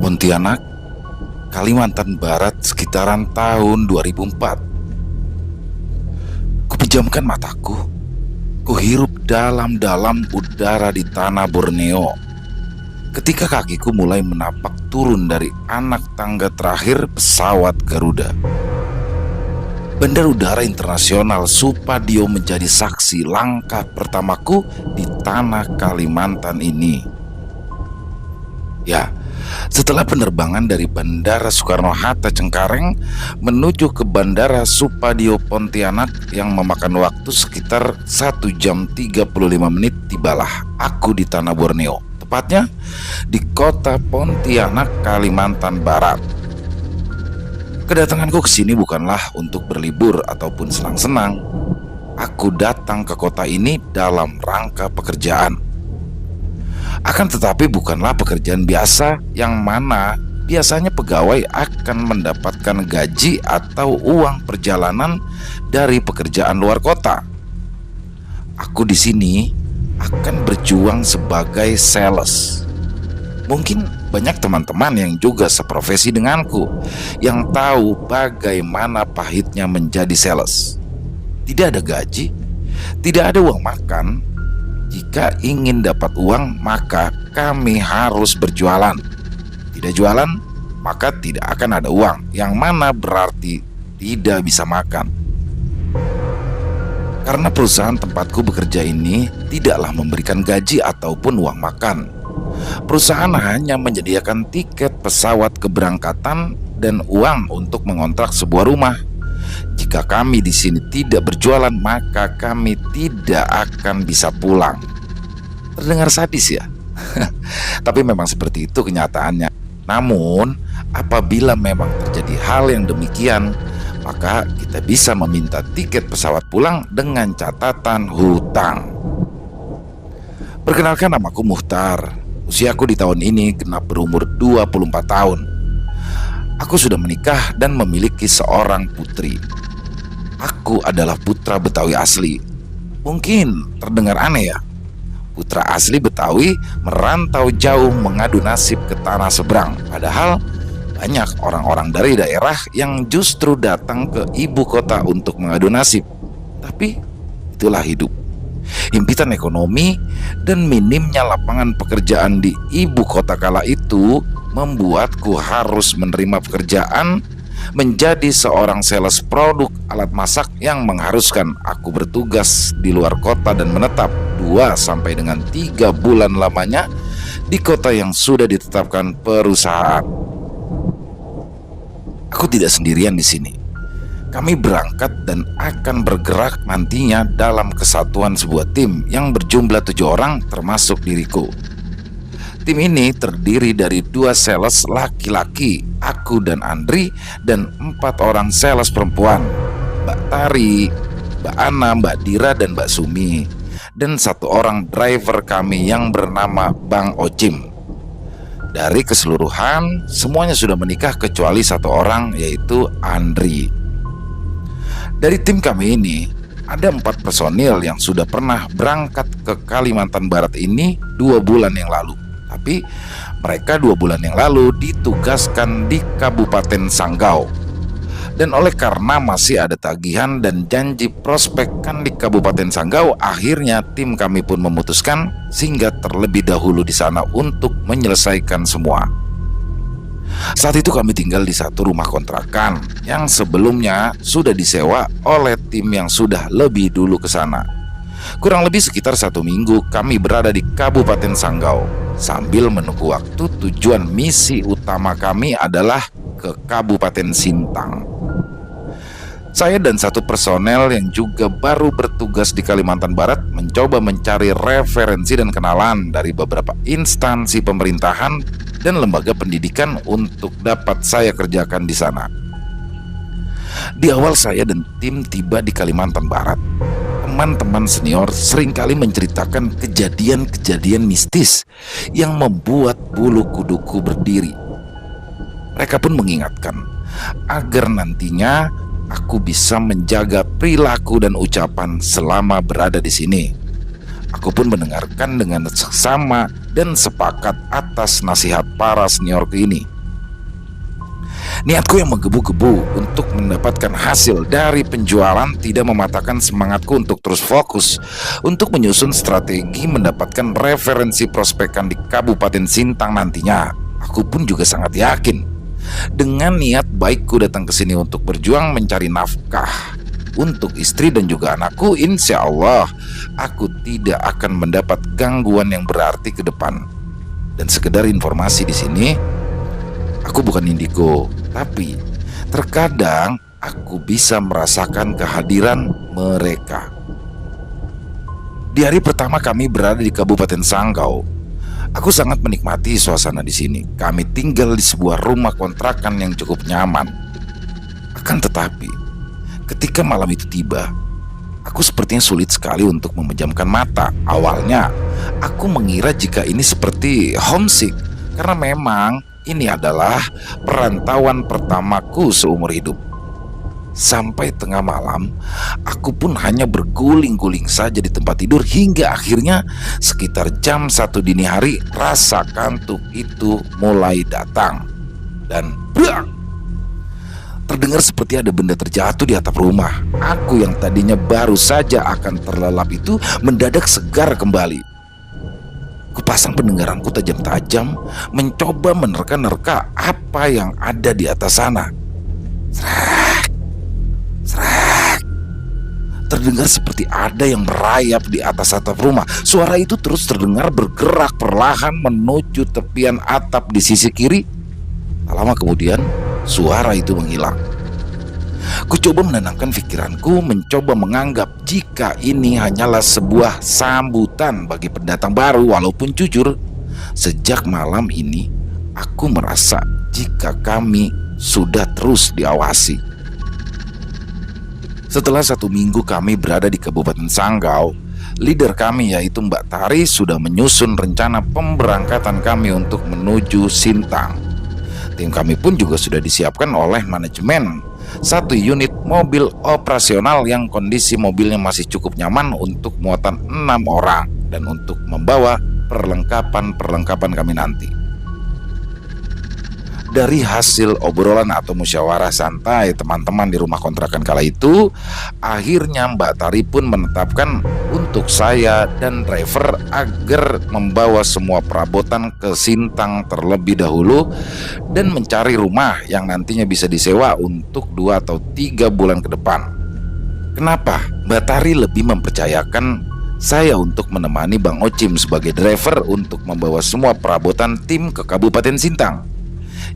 Pontianak, Kalimantan Barat sekitaran tahun 2004. Kupejamkan mataku, kuhirup dalam-dalam udara di tanah Borneo. Ketika kakiku mulai menapak turun dari anak tangga terakhir pesawat Garuda. Bandar Udara Internasional Supadio menjadi saksi langkah pertamaku di tanah Kalimantan ini. Ya, setelah penerbangan dari Bandara Soekarno-Hatta Cengkareng menuju ke Bandara Supadio Pontianak yang memakan waktu sekitar 1 jam 35 menit, tibalah aku di tanah Borneo, tepatnya di kota Pontianak, Kalimantan Barat. Kedatanganku ke sini bukanlah untuk berlibur ataupun senang-senang. Aku datang ke kota ini dalam rangka pekerjaan. Akan tetapi bukanlah pekerjaan biasa yang mana biasanya pegawai akan mendapatkan gaji atau uang perjalanan dari pekerjaan luar kota. Aku di sini akan berjuang sebagai sales. Mungkin banyak teman-teman yang juga seprofesi denganku yang tahu bagaimana pahitnya menjadi sales. Tidak ada gaji, tidak ada uang makan. Jika ingin dapat uang, maka kami harus berjualan. Tidak jualan, maka tidak akan ada uang, yang mana berarti tidak bisa makan. Karena perusahaan tempatku bekerja ini tidaklah memberikan gaji ataupun uang makan. Perusahaan hanya menyediakan tiket pesawat keberangkatan dan uang untuk mengontrak sebuah rumah. Jika kami di sini tidak berjualan, maka kami tidak akan bisa pulang. Terdengar sadis ya? Tapi memang seperti itu kenyataannya. Namun, apabila memang terjadi hal yang demikian, maka kita bisa meminta tiket pesawat pulang dengan catatan hutang. Perkenalkan, namaku Muhtar. Usiaku di tahun ini genap berumur 24 tahun. Aku sudah menikah dan memiliki seorang putri. Aku adalah putra Betawi asli. Mungkin terdengar aneh ya. Putra asli Betawi merantau jauh mengadu nasib ke tanah seberang. Padahal banyak orang-orang dari daerah yang justru datang ke ibu kota untuk mengadu nasib. Tapi itulah hidup. Himpitan ekonomi dan minimnya lapangan pekerjaan di ibu kota kala itu membuatku harus menerima pekerjaan menjadi seorang sales produk alat masak yang mengharuskan aku bertugas di luar kota dan menetap 2 sampai dengan 3 bulan lamanya di kota yang sudah ditetapkan perusahaan. Aku tidak sendirian di sini. Kami berangkat dan akan bergerak nantinya dalam kesatuan sebuah tim yang berjumlah 7 orang termasuk diriku. Tim ini terdiri dari 2 sales laki-laki, aku dan Andri, dan 4 orang sales perempuan, Mbak Tari, Mbak Ana, Mbak Dira, dan Mbak Sumi, dan 1 orang driver kami yang bernama Bang Ocim. Dari keseluruhan, semuanya sudah menikah kecuali 1 orang, yaitu Andri. Dari tim kami ini, ada 4 personil yang sudah pernah berangkat ke Kalimantan Barat ini 2 bulan yang lalu. Tapi mereka 2 bulan yang lalu ditugaskan di Kabupaten Sanggau. Dan oleh karena masih ada tagihan dan janji prospekkan di Kabupaten Sanggau, akhirnya tim kami pun memutuskan singgah terlebih dahulu di sana untuk menyelesaikan semua. Saat itu kami tinggal di satu rumah kontrakan yang sebelumnya sudah disewa oleh tim yang sudah lebih dulu ke sana. Kurang lebih sekitar 1 minggu kami berada di Kabupaten Sanggau sambil menunggu waktu. Tujuan misi utama kami adalah ke Kabupaten Sintang. Saya dan 1 personel yang juga baru bertugas di Kalimantan Barat mencoba mencari referensi dan kenalan dari beberapa instansi pemerintahan dan lembaga pendidikan untuk dapat saya kerjakan di sana. Di awal saya dan tim tiba di Kalimantan Barat, teman-teman senior seringkali menceritakan kejadian-kejadian mistis yang membuat bulu kuduku berdiri. Mereka pun mengingatkan agar nantinya aku bisa menjaga perilaku dan ucapan selama berada di sini. Aku pun mendengarkan dengan seksama dan sepakat atas nasihat para seniorku ini. Niatku yang menggebu-gebu untuk mendapatkan hasil dari penjualan tidak mematahkan semangatku untuk terus fokus untuk menyusun strategi mendapatkan referensi prospekan di Kabupaten Sintang nantinya. Aku pun juga sangat yakin dengan niat baikku datang ke sini untuk berjuang mencari nafkah untuk istri dan juga anakku. Insya Allah aku tidak akan mendapat gangguan yang berarti ke depan. Dan sekedar informasi di sini, aku bukan indigo, tapi terkadang aku bisa merasakan kehadiran mereka. Di hari pertama kami berada di Kabupaten Sanggau, aku sangat menikmati suasana di sini. Kami tinggal di sebuah rumah kontrakan yang cukup nyaman. Akan tetapi, ketika malam itu tiba, aku sepertinya sulit sekali untuk memejamkan mata. Awalnya, aku mengira jika ini seperti homesick, karena memang ini adalah perantauan pertamaku seumur hidup. Sampai tengah malam, aku pun hanya berguling-guling saja di tempat tidur hingga akhirnya sekitar jam 1 dini hari rasa kantuk itu mulai datang. Dan bang! Terdengar seperti ada benda terjatuh di atap rumah. Aku yang tadinya baru saja akan terlelap itu mendadak segar kembali. Kupasang pendengaranku tajam-tajam, mencoba menerka-nerka apa yang ada di atas sana. Serak, serak. Terdengar seperti ada yang merayap di atas atap rumah. Suara itu terus terdengar bergerak perlahan menuju tepian atap di sisi kiri. Tak lama kemudian, suara itu menghilang. Ku coba menenangkan pikiranku, mencoba menganggap jika ini hanyalah sebuah sambutan bagi pendatang baru. Walaupun jujur, sejak malam ini aku merasa jika kami sudah terus diawasi. Setelah 1 minggu kami berada di Kabupaten Sanggau, leader kami yaitu Mbak Tari sudah menyusun rencana pemberangkatan kami untuk menuju Sintang. Tim kami pun juga sudah disiapkan oleh manajemen 1 unit mobil operasional yang kondisi mobilnya masih cukup nyaman untuk muatan 6 orang dan untuk membawa perlengkapan kami nanti. Dari hasil obrolan atau musyawarah santai teman-teman di rumah kontrakan kala itu, akhirnya Mbak Tari pun menetapkan untuk saya dan driver agar membawa semua perabotan ke Sintang terlebih dahulu dan mencari rumah yang nantinya bisa disewa untuk 2 atau 3 bulan ke depan. Kenapa Mbak Tari lebih mempercayakan saya untuk menemani Bang Ocim sebagai driver untuk membawa semua perabotan tim ke Kabupaten Sintang?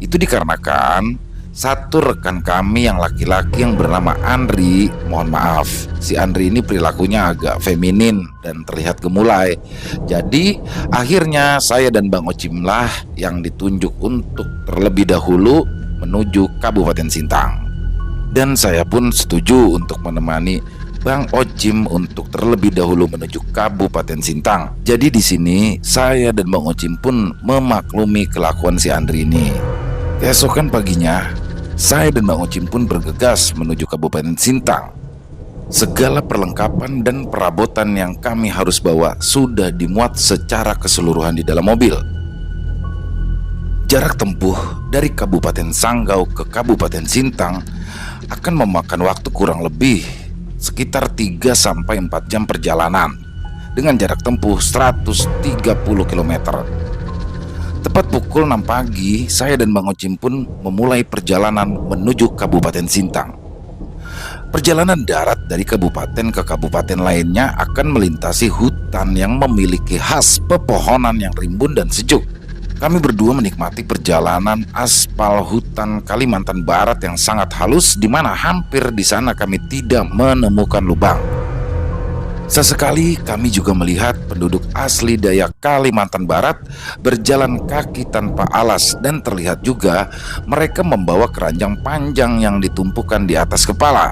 Itu dikarenakan satu rekan kami yang laki-laki yang bernama Andri, mohon maaf, si Andri ini perilakunya agak feminin dan terlihat gemulai. Jadi akhirnya saya dan Bang Ocim lah yang ditunjuk untuk terlebih dahulu menuju Kabupaten Sintang. Dan saya pun setuju untuk menemani Bang Ocim untuk terlebih dahulu menuju Kabupaten Sintang. Jadi di sini saya dan Bang Ocim pun memaklumi kelakuan si Andri ini. Keesokan paginya, saya dan Bang Ocim pun bergegas menuju Kabupaten Sintang. Segala perlengkapan dan perabotan yang kami harus bawa sudah dimuat secara keseluruhan di dalam mobil. Jarak tempuh dari Kabupaten Sanggau ke Kabupaten Sintang akan memakan waktu kurang lebih sekitar 3-4 jam perjalanan dengan jarak tempuh 130 km. Tepat pukul 6 pagi, saya dan Bang Ocim pun memulai perjalanan menuju Kabupaten Sintang. Perjalanan darat dari kabupaten ke kabupaten lainnya akan melintasi hutan yang memiliki khas pepohonan yang rimbun dan sejuk. Kami berdua menikmati perjalanan aspal hutan Kalimantan Barat yang sangat halus, di mana hampir di sana kami tidak menemukan lubang. Sesekali kami juga melihat penduduk asli Dayak Kalimantan Barat berjalan kaki tanpa alas, dan terlihat juga mereka membawa keranjang panjang yang ditumpukan di atas kepala.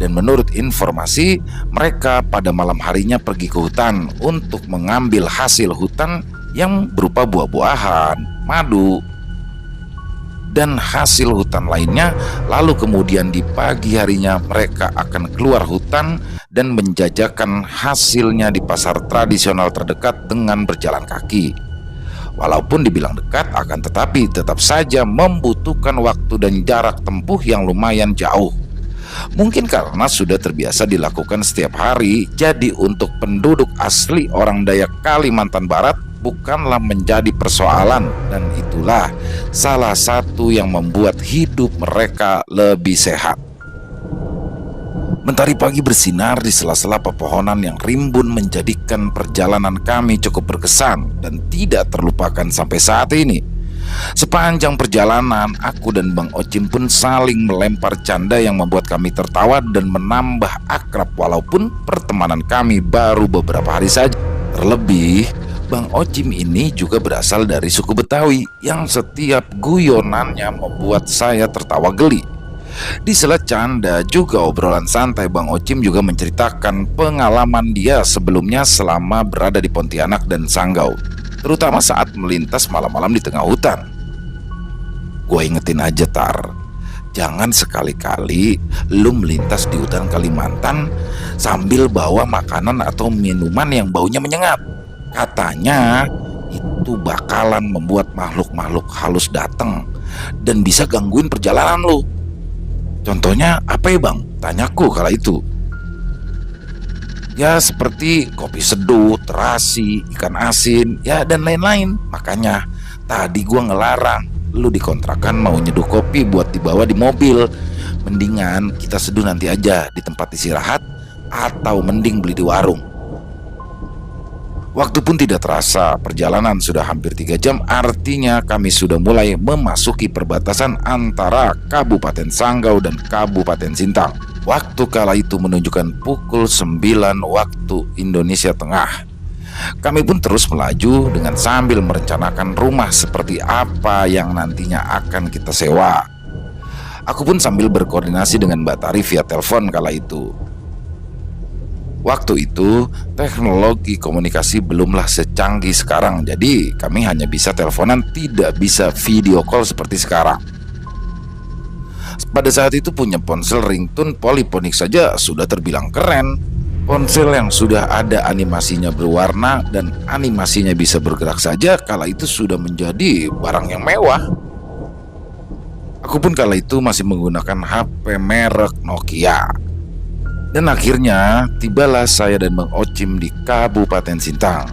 Dan menurut informasi, mereka pada malam harinya pergi ke hutan untuk mengambil hasil hutan yang berupa buah-buahan, madu, dan hasil hutan lainnya. Lalu kemudian di pagi harinya mereka akan keluar hutan dan menjajakan hasilnya di pasar tradisional terdekat dengan berjalan kaki. Walaupun dibilang dekat, akan tetapi tetap saja membutuhkan waktu dan jarak tempuh yang lumayan jauh. Mungkin karena sudah terbiasa dilakukan setiap hari, jadi untuk penduduk asli orang Dayak Kalimantan Barat bukanlah menjadi persoalan, dan itulah salah satu yang membuat hidup mereka lebih sehat. Mentari pagi bersinar di sela-sela pepohonan yang rimbun menjadikan perjalanan kami cukup berkesan dan tidak terlupakan sampai saat ini. Sepanjang perjalanan, aku dan Bang Ocim pun saling melempar canda yang membuat kami tertawa dan menambah akrab walaupun pertemanan kami baru beberapa hari saja. Terlebih, Bang Ocim ini juga berasal dari suku Betawi yang setiap guyonannya membuat saya tertawa geli. Di sela canda juga obrolan santai, Bang Ocim juga menceritakan pengalaman dia sebelumnya selama berada di Pontianak dan Sanggau, terutama saat melintas malam-malam di tengah hutan. Gue ingetin aja, Tar, jangan sekali-kali lu melintas di hutan Kalimantan sambil bawa makanan atau minuman yang baunya menyengat. Katanya itu bakalan membuat makhluk-makhluk halus datang dan bisa gangguin perjalanan lu. Contohnya apa ya, Bang? Tanyaku kala itu. Ya seperti kopi seduh, terasi, ikan asin, ya dan lain-lain. Makanya tadi gua ngelarang lu dikontrakan mau nyeduh kopi buat dibawa di mobil. Mendingan kita seduh nanti aja di tempat istirahat, atau mending beli di warung. Waktu pun tidak terasa, perjalanan sudah hampir 3 jam, artinya kami sudah mulai memasuki perbatasan antara Kabupaten Sanggau dan Kabupaten Sintang. Waktu kala itu menunjukkan pukul 9 waktu Indonesia Tengah. Kami pun terus melaju dengan sambil merencanakan rumah seperti apa yang nantinya akan kita sewa. Aku pun sambil berkoordinasi dengan Mbak Tari via telepon kala itu. Waktu itu teknologi komunikasi belumlah secanggih sekarang, jadi kami hanya bisa teleponan, tidak bisa video call seperti sekarang. Pada saat itu punya ponsel ringtone poliponik saja sudah terbilang keren. Ponsel yang sudah ada animasinya berwarna dan animasinya bisa bergerak saja kala itu sudah menjadi barang yang mewah. Aku pun kala itu masih menggunakan HP merek Nokia. Dan akhirnya tibalah saya dan Bang Ocim di Kabupaten Sintang.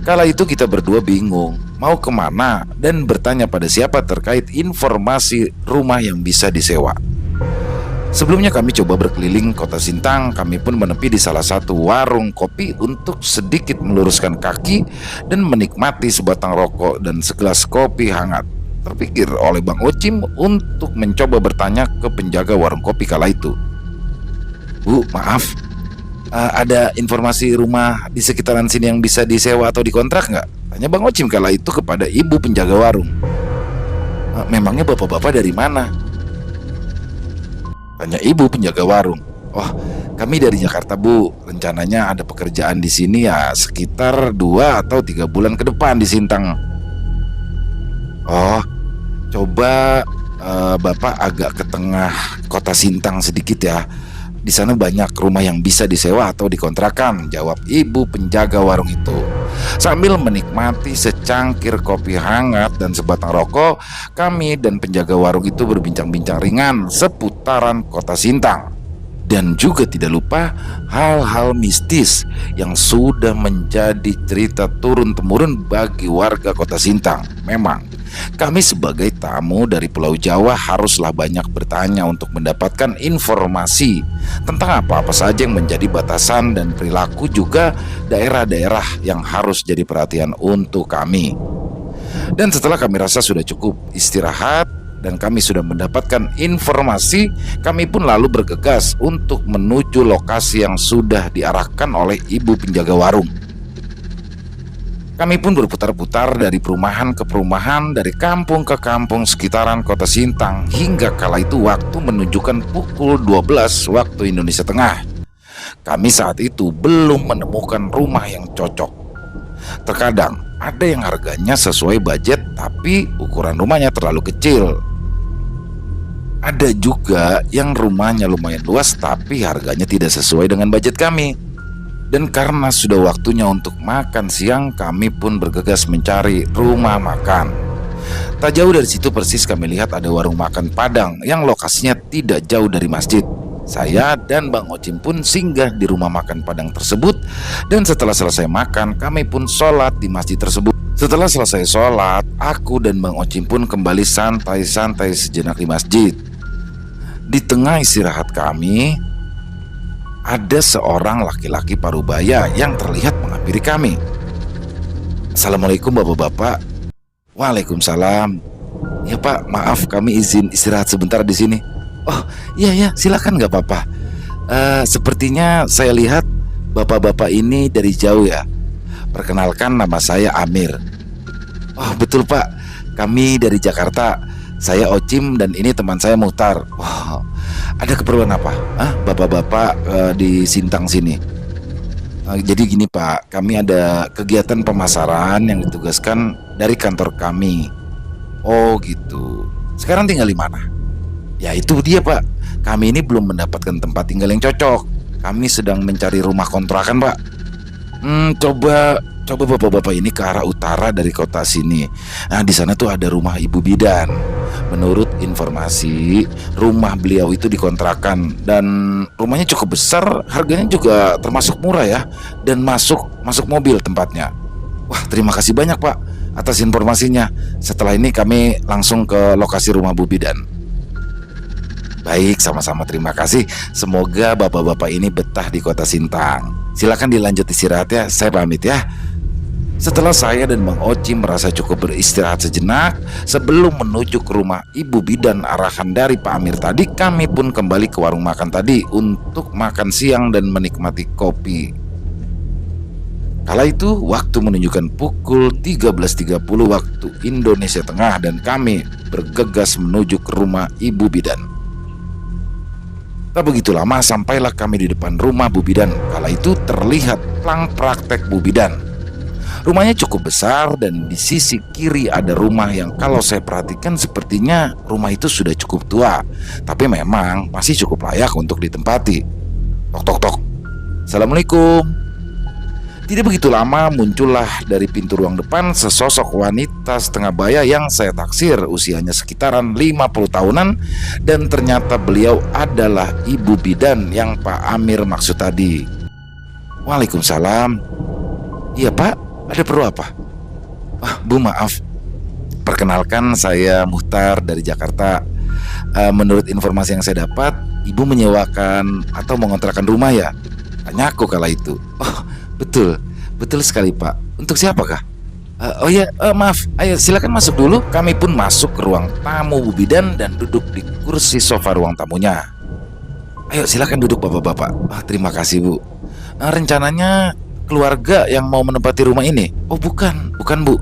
Kala itu kita berdua bingung mau kemana dan bertanya pada siapa terkait informasi rumah yang bisa disewa. Sebelumnya kami coba berkeliling kota Sintang. Kami pun menepi di salah satu warung kopi untuk sedikit meluruskan kaki dan menikmati sebatang rokok dan segelas kopi hangat. Terpikir oleh Bang Ocim untuk mencoba bertanya ke penjaga warung kopi kala itu. Bu, maaf, ada informasi rumah di sekitaran sini yang bisa disewa atau dikontrak nggak? Tanya Bang Ocim kala itu kepada ibu penjaga warung. Memangnya bapak-bapak dari mana? Tanya ibu penjaga warung. Oh, kami dari Jakarta, Bu. Rencananya ada pekerjaan di sini ya sekitar 2 atau 3 bulan ke depan di Sintang. Oh, coba Bapak agak ke tengah kota Sintang sedikit ya. Di sana banyak rumah yang bisa disewa atau dikontrakan, jawab ibu penjaga warung itu. Sambil menikmati secangkir kopi hangat dan sebatang rokok, kami dan penjaga warung itu berbincang-bincang ringan seputaran kota Sintang. Dan juga tidak lupa hal-hal mistis yang sudah menjadi cerita turun-temurun bagi warga kota Sintang. Memang kami sebagai tamu dari Pulau Jawa haruslah banyak bertanya untuk mendapatkan informasi tentang apa-apa saja yang menjadi batasan dan perilaku, juga daerah-daerah yang harus jadi perhatian untuk kami. Dan setelah kami rasa sudah cukup istirahat dan kami sudah mendapatkan informasi, kami pun lalu bergegas untuk menuju lokasi yang sudah diarahkan oleh ibu penjaga warung. Kami pun berputar-putar dari perumahan ke perumahan, dari kampung ke kampung sekitaran kota Sintang, hingga kala itu waktu menunjukkan pukul 12 waktu Indonesia Tengah. Kami saat itu belum menemukan rumah yang cocok. Terkadang ada yang harganya sesuai budget tapi ukuran rumahnya terlalu kecil. Ada juga yang rumahnya lumayan luas tapi harganya tidak sesuai dengan budget kami. Dan karena sudah waktunya untuk makan siang, kami pun bergegas mencari rumah makan. Tak jauh dari situ persis kami lihat ada warung makan Padang yang lokasinya tidak jauh dari masjid. Saya dan Bang Ocim pun singgah di rumah makan Padang tersebut. Dan setelah selesai makan, kami pun sholat di masjid tersebut. Setelah selesai sholat, aku dan Bang Ocim pun kembali santai-santai sejenak di masjid. Di tengah istirahat kami, ada seorang laki-laki parubaya yang terlihat menghampiri kami. Assalamualaikum bapak-bapak. Waalaikumsalam. Ya Pak, maaf kami izin istirahat sebentar di sini. Oh iya ya, silakan nggak apa-apa. Sepertinya saya lihat bapak-bapak ini dari jauh ya. Perkenalkan, nama saya Amir. Oh betul Pak, kami dari Jakarta. Saya Ocim dan ini teman saya Muhtar. Wow, ada keperluan apa? Bapak-bapak di Sintang sini. Jadi gini Pak, kami ada kegiatan pemasaran yang ditugaskan dari kantor kami. Oh gitu. Sekarang tinggal di mana? Ya itu dia Pak, kami ini belum mendapatkan tempat tinggal yang cocok. Kami sedang mencari rumah kontrakan Pak. Coba bapak-bapak ini ke arah utara dari kota sini. Nah di sana tuh ada rumah Ibu Bidan. Menurut informasi, rumah beliau itu dikontrakan dan rumahnya cukup besar, harganya juga termasuk murah ya, dan masuk mobil tempatnya. Wah terima kasih banyak Pak atas informasinya. Setelah ini kami langsung ke lokasi rumah Bu Bidan. Baik, sama-sama terima kasih. Semoga bapak-bapak ini betah di kota Sintang. Silakan dilanjut istirahat ya, saya pamit ya. Setelah saya dan Bang Ocim merasa cukup beristirahat sejenak, sebelum menuju ke rumah Ibu Bidan arahan dari Pak Amir tadi, kami pun kembali ke warung makan tadi untuk makan siang dan menikmati kopi. Kala itu waktu menunjukkan pukul 13.30 waktu Indonesia Tengah dan kami bergegas menuju ke rumah Ibu Bidan. Tak begitu lama sampailah kami di depan rumah Bu Bidan. Kala itu terlihat plang praktek Bu Bidan. Rumahnya cukup besar dan di sisi kiri ada rumah yang kalau saya perhatikan sepertinya rumah itu sudah cukup tua, tapi memang masih cukup layak untuk ditempati. Tok tok tok. Assalamualaikum. Tidak begitu lama muncullah dari pintu ruang depan sesosok wanita setengah baya yang saya taksir usianya sekitaran 50 tahunan, dan ternyata beliau adalah Ibu Bidan yang Pak Amir maksud tadi. Waalaikumsalam. Iya Pak, ada perlu apa? Bu maaf, perkenalkan saya Muhtar dari Jakarta. Menurut informasi yang saya dapat, Ibu menyewakan atau mengontrakan rumah ya? Tanya aku kala itu. Oh betul sekali Pak. Untuk siapakah? Oh ya, maaf. Ayo silakan masuk dulu. Kami pun masuk ke ruang tamu Bu Bidan dan duduk di kursi sofa ruang tamunya. Ayo silakan duduk bapak-bapak. Terima kasih Bu. Rencananya keluarga yang mau menempati rumah ini? Oh bukan Bu.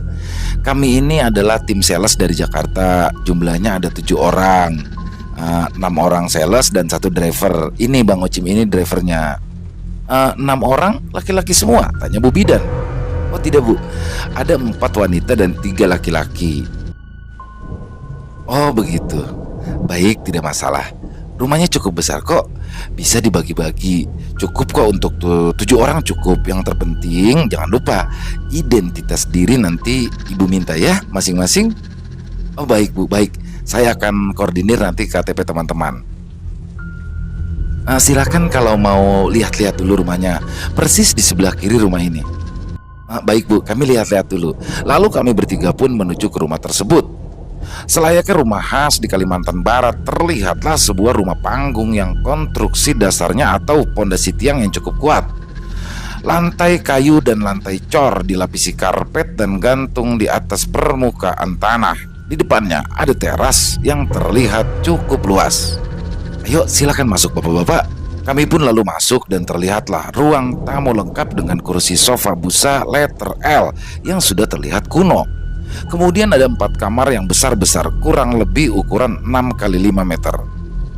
Kami ini adalah tim sales dari Jakarta. Jumlahnya ada 7 orang. 6 orang sales dan 1 driver. Ini Bang Ocim ini drivernya. 6 orang laki-laki semua? Tanya Bu Bidan. Oh tidak Bu, ada 4 wanita dan 3 laki-laki. Oh begitu. Baik, tidak masalah. Rumahnya cukup besar kok, bisa dibagi-bagi. Cukup kok untuk 7 orang cukup. Yang terpenting jangan lupa identitas diri nanti Ibu minta ya masing-masing. Oh baik Bu, baik. Saya akan koordinir nanti KTP teman-teman. Silakan kalau mau lihat-lihat dulu rumahnya. Persis di sebelah kiri rumah ini. Baik Bu, kami lihat-lihat dulu. Lalu kami bertiga pun menuju ke rumah tersebut. Selayaknya rumah khas di Kalimantan Barat, terlihatlah sebuah rumah panggung yang konstruksi dasarnya atau pondasi tiang yang cukup kuat. Lantai kayu dan lantai cor dilapisi karpet dan gantung di atas permukaan tanah. Di depannya ada teras yang terlihat cukup luas. Ayo silakan masuk bapak-bapak. Kami pun lalu masuk dan terlihatlah ruang tamu lengkap dengan kursi sofa busa letter L yang sudah terlihat kuno. Kemudian ada 4 kamar yang besar-besar, kurang lebih ukuran 6 kali 5 meter.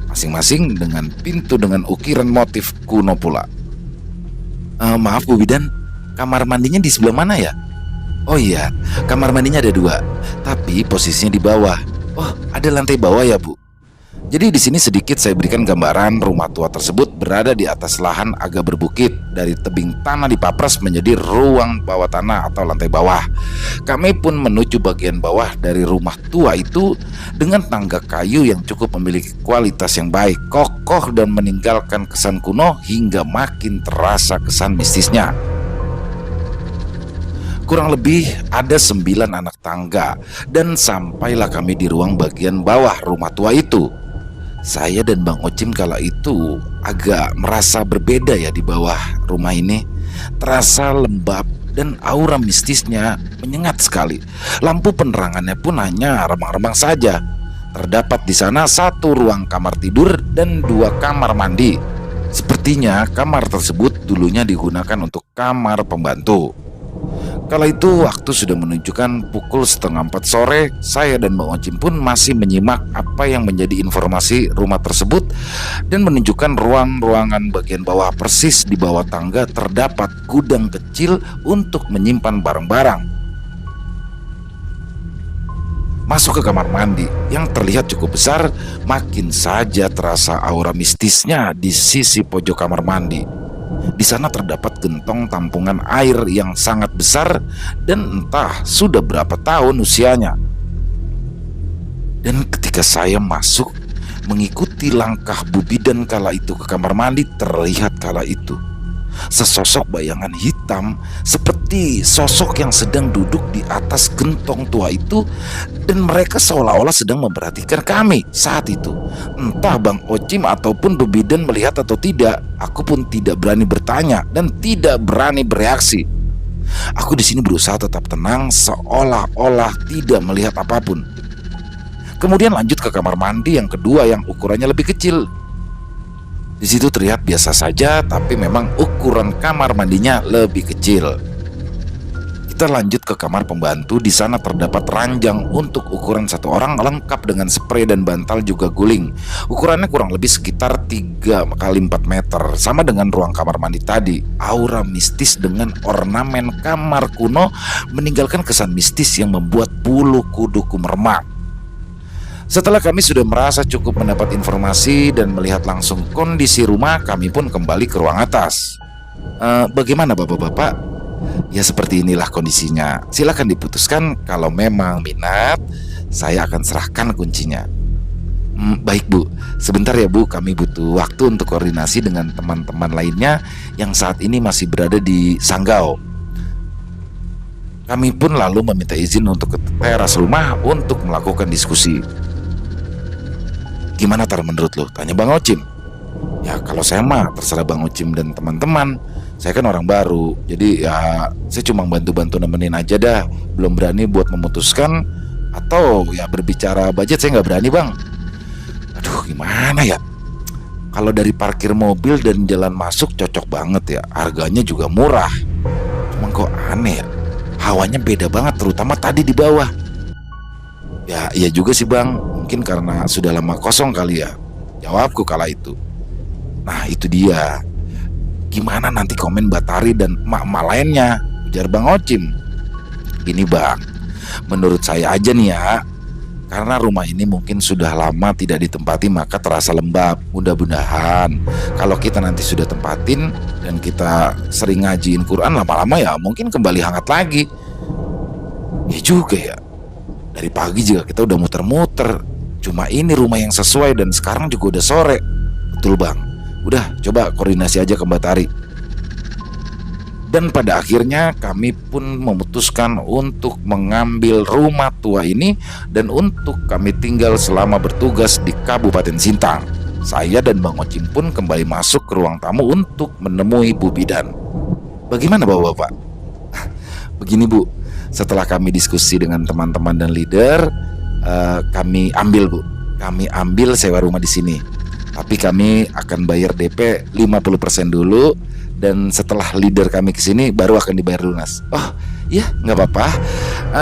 Masing-masing dengan pintu dengan ukiran motif kuno pula. Maaf Bu Bidan, kamar mandinya di sebelah mana ya? Oh iya, kamar mandinya ada 2, tapi posisinya di bawah. Oh, ada lantai bawah ya Bu? Jadi di sini sedikit saya berikan gambaran rumah tua tersebut berada di atas lahan agak berbukit. Dari tebing tanah dipapres menjadi ruang bawah tanah atau lantai bawah. Kami pun menuju bagian bawah dari rumah tua itu dengan tangga kayu yang cukup memiliki kualitas yang baik, kokoh dan meninggalkan kesan kuno hingga makin terasa kesan mistisnya. Kurang lebih ada 9 anak tangga dan sampailah kami di ruang bagian bawah rumah tua itu. Saya dan Bang Ocim kala itu agak merasa berbeda ya di bawah rumah ini. Terasa lembab dan aura mistisnya menyengat sekali. Lampu penerangannya pun hanya remang-remang saja. Terdapat di sana 1 ruang kamar tidur dan 2 kamar mandi. Sepertinya kamar tersebut dulunya digunakan untuk kamar pembantu. Kala itu waktu sudah menunjukkan pukul 3:30 sore. Saya dan Bang Ocim pun masih menyimak apa yang menjadi informasi rumah tersebut dan menunjukkan ruangan bagian bawah. Persis di bawah tangga terdapat gudang kecil untuk menyimpan barang-barang. Masuk ke kamar mandi yang terlihat cukup besar, makin saja terasa aura mistisnya di sisi pojok kamar mandi. Di sana terdapat gentong tampungan air yang sangat besar dan entah sudah berapa tahun usianya. Dan ketika saya masuk mengikuti langkah Bu Bidan kala itu ke kamar mandi, terlihat kala itu sesosok bayangan hitam seperti sosok yang sedang duduk di atas gentong tua itu, dan mereka seolah-olah sedang memperhatikan kami saat itu. Entah Bang Ocim ataupun Bu Bidan melihat atau tidak, aku pun tidak berani bertanya dan tidak berani bereaksi. Aku di sini berusaha tetap tenang seolah-olah tidak melihat apapun. Kemudian lanjut ke kamar mandi yang kedua yang ukurannya lebih kecil. Di situ terlihat biasa saja, tapi memang ukuran kamar mandinya lebih kecil. Kita lanjut ke kamar pembantu. Di sana terdapat ranjang untuk ukuran 1 orang lengkap dengan spray dan bantal juga guling. Ukurannya kurang lebih sekitar 3 kali 4 meter, sama dengan ruang kamar mandi tadi. Aura mistis dengan ornamen kamar kuno meninggalkan kesan mistis yang membuat bulu kuduku meremang. Setelah kami sudah merasa cukup mendapat informasi dan melihat langsung kondisi rumah, kami pun kembali ke ruang atas. Bagaimana bapak-bapak? Ya seperti inilah kondisinya. Silakan diputuskan, kalau memang minat, saya akan serahkan kuncinya. Baik Bu, sebentar ya Bu, kami butuh waktu untuk koordinasi dengan teman-teman lainnya yang saat ini masih berada di Sanggau. Kami pun lalu meminta izin untuk ke teras rumah untuk melakukan diskusi. Gimana Tar menurut lo? Tanya Bang Ocim. Ya kalau saya mah terserah Bang Ocim dan teman-teman. Saya kan orang baru, jadi ya saya cuma bantu-bantu nemenin aja dah. Belum berani buat memutuskan atau ya berbicara budget, saya nggak berani Bang. Aduh gimana ya? Kalau dari parkir mobil dan jalan masuk cocok banget ya. Harganya juga murah. Cuma kok aneh ya, hawanya beda banget terutama tadi di bawah. Ya iya juga sih Bang, mungkin karena sudah lama kosong kali ya, jawabku kala itu. Nah itu dia, gimana nanti komen Batari dan emak-emak lainnya, ujar Bang Ocim. Gini Bang, menurut saya aja nih ya, karena rumah ini mungkin sudah lama tidak ditempati maka terasa lembab. Mudah-mudahan kalau kita nanti sudah tempatin dan kita sering ngajiin Quran, lama-lama ya mungkin kembali hangat lagi. Ya juga ya, dari pagi juga kita udah muter-muter, cuma ini rumah yang sesuai dan sekarang juga udah sore. Betul Bang, udah coba koordinasi aja ke Mbak Tari. Dan pada akhirnya kami pun memutuskan untuk mengambil rumah tua ini dan untuk kami tinggal selama bertugas di Kabupaten Sintang. Saya dan Bang Ocim pun kembali masuk ke ruang tamu untuk menemui Bu Bidan. Bagaimana bapak-bapak? Begini Bu, setelah kami diskusi dengan teman-teman dan leader, kami ambil sewa rumah di sini. Tapi kami akan bayar DP 50% dulu, dan setelah leader kami kesini baru akan dibayar lunas. Oh iya nggak apa-apa,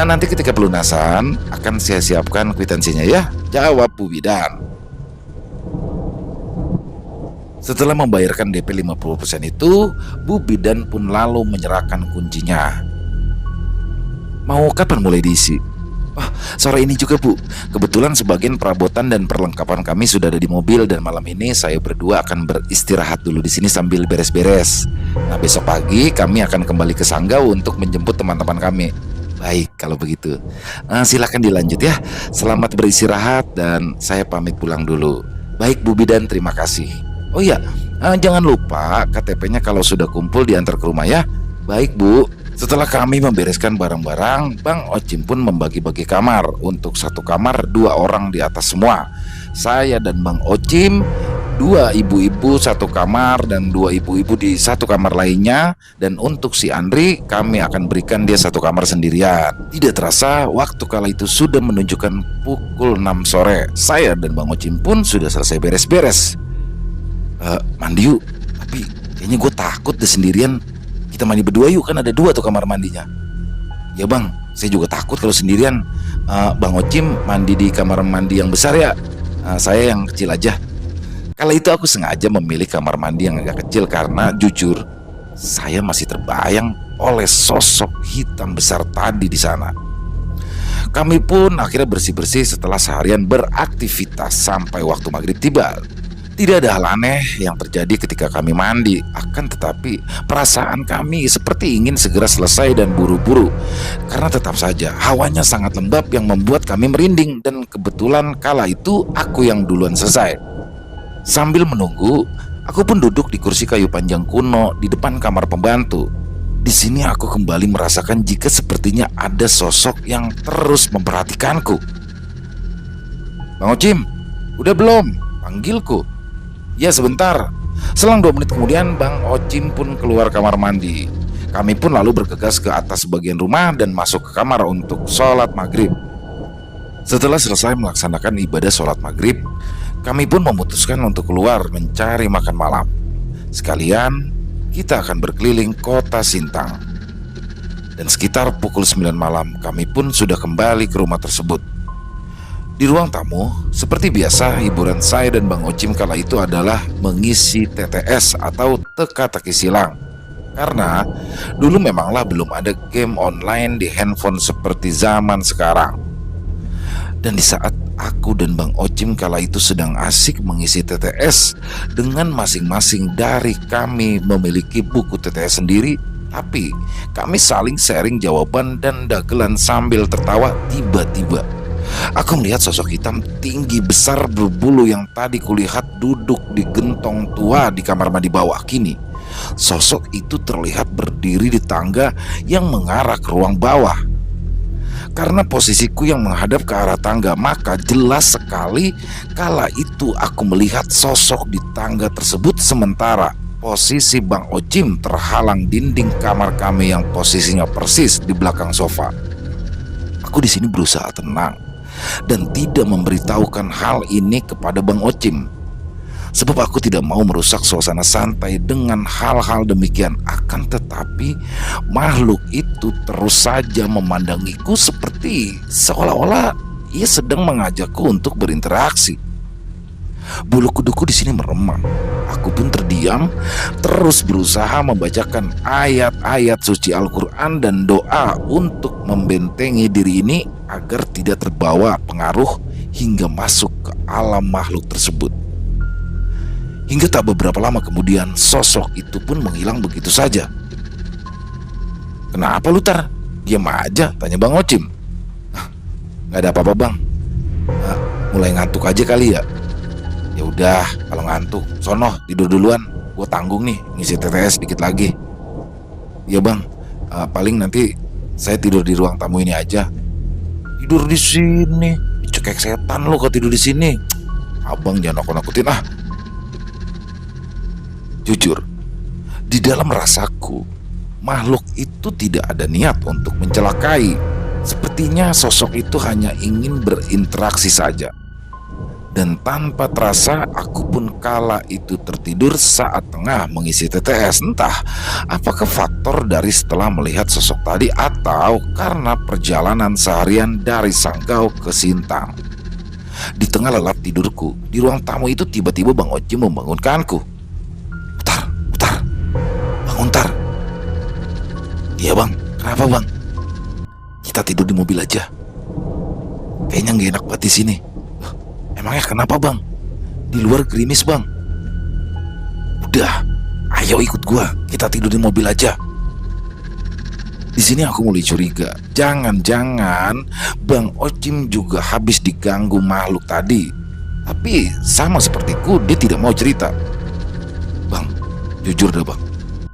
nanti ketika pelunasan akan saya siapkan kwitansinya ya, jawab Bu Bidan. Setelah membayarkan DP 50% itu, Bu Bidan pun lalu menyerahkan kuncinya. Mau kapan mulai diisi? Oh, sore ini juga Bu. Kebetulan sebagian perabotan dan perlengkapan kami sudah ada di mobil dan malam ini saya berdua akan beristirahat dulu di sini sambil beres-beres. Nah, besok pagi kami akan kembali ke Sanggau untuk menjemput teman-teman kami. Baik, kalau begitu. Silakan dilanjut ya. Selamat beristirahat dan saya pamit pulang dulu. Baik Bu Bidan, terima kasih. Oh iya, jangan lupa KTP-nya kalau sudah kumpul diantar ke rumah ya. Baik Bu. Setelah kami membereskan barang-barang, Bang Ocim pun membagi-bagi kamar. Untuk satu kamar 2 orang di atas semua. Saya dan Bang Ocim, 2 ibu-ibu satu kamar dan 2 ibu-ibu di satu kamar lainnya. Dan untuk si Andri, kami akan berikan dia satu kamar sendirian. Tidak terasa waktu kala itu sudah menunjukkan pukul 6 sore. Saya dan Bang Ocim pun sudah selesai beres-beres. Mandi yuk, tapi kayaknya gue takut deh sendirian. Kita mandi berdua yuk, kan ada 2 tuh kamar mandinya. Ya bang, saya juga takut kalau sendirian. Bang Ocim mandi di kamar mandi yang besar ya, saya yang kecil aja. Kala itu aku sengaja memilih kamar mandi yang agak kecil karena jujur saya masih terbayang oleh sosok hitam besar tadi di sana. Kami pun akhirnya bersih-bersih setelah seharian beraktivitas sampai waktu maghrib tiba. Tidak ada hal aneh yang terjadi ketika kami mandi, akan tetapi perasaan kami seperti ingin segera selesai dan buru-buru. Karena tetap saja hawanya sangat lembab yang membuat kami merinding dan kebetulan kala itu aku yang duluan selesai. Sambil menunggu, aku pun duduk di kursi kayu panjang kuno di depan kamar pembantu. Di sini aku kembali merasakan jika sepertinya ada sosok yang terus memperhatikanku. Bang Ocim, udah belum? Panggilku. Ya sebentar. Selang 2 menit kemudian Bang Ocim pun keluar kamar mandi. Kami pun lalu bergegas ke atas bagian rumah dan masuk ke kamar untuk sholat maghrib. Setelah selesai melaksanakan ibadah sholat maghrib, kami pun memutuskan untuk keluar mencari makan malam. Sekalian kita akan berkeliling kota Sintang. Dan sekitar pukul 9 malam kami pun sudah kembali ke rumah tersebut. Di ruang tamu, seperti biasa, hiburan saya dan Bang Ocim kala itu adalah mengisi TTS atau teka-teki silang. Karena dulu memanglah belum ada game online di handphone seperti zaman sekarang. Dan di saat aku dan Bang Ocim kala itu sedang asik mengisi TTS dengan masing-masing dari kami memiliki buku TTS sendiri, tapi kami saling sharing jawaban dan dagelan sambil tertawa. Tiba-tiba aku melihat sosok hitam tinggi besar berbulu yang tadi kulihat duduk di gentong tua di kamar mandi bawah. Kini sosok itu terlihat berdiri di tangga yang mengarah ke ruang bawah. Karena posisiku yang menghadap ke arah tangga, maka jelas sekali kala itu aku melihat sosok di tangga tersebut, sementara posisi Bang Ocim terhalang dinding kamar kami yang posisinya persis di belakang sofa. Aku di sini berusaha tenang dan tidak memberitahukan hal ini kepada Bang Ocim, sebab aku tidak mau merusak suasana santai dengan hal-hal demikian. Akan tetapi makhluk itu terus saja memandangiku seperti seolah-olah ia sedang mengajakku untuk berinteraksi. Bulu kuduku di sini meremang. Aku pun terdiam, terus berusaha membacakan ayat-ayat suci Al-Quran dan doa untuk membentengi diri ini agar tidak terbawa pengaruh hingga masuk ke alam makhluk tersebut. Hingga tak beberapa lama kemudian sosok itu pun menghilang begitu saja. Kenapa lu Tar? Diam aja, tanya Bang Ocim. Gak ada apa-apa bang, mulai ngantuk aja kali ya. Ya udah, kalau ngantuk sono tidur duluan, gue tanggung nih ngisi TTS dikit lagi. Iya bang, paling nanti saya tidur di ruang tamu ini aja. Tidur di sini, cekek setan lo kalau tidur di sini. Abang jangan nakut-nakutin ah. Jujur, di dalam rasaku, makhluk itu tidak ada niat untuk mencelakai. Sepertinya sosok itu hanya ingin berinteraksi saja. Dan tanpa terasa aku pun kala itu tertidur saat tengah mengisi TTS. Entah apakah faktor dari setelah melihat sosok tadi atau karena perjalanan seharian dari Sanggau ke Sintang. Di tengah lelap tidurku, di ruang tamu itu tiba-tiba Bang Ocim membangunkanku. Utar, bangun Tar. Iya bang, kenapa bang? Kita tidur di mobil aja. kayaknya nggak enak banget di sini. "Loh, emangnya kenapa bang? Di luar gerimis bang." "Udah, ayo ikut gua, kita tidur di mobil aja." Di sini aku mulai curiga, jangan-jangan Bang Ocim juga habis diganggu makhluk tadi. Tapi sama sepertiku, dia tidak mau cerita. "Bang, jujur dah bang,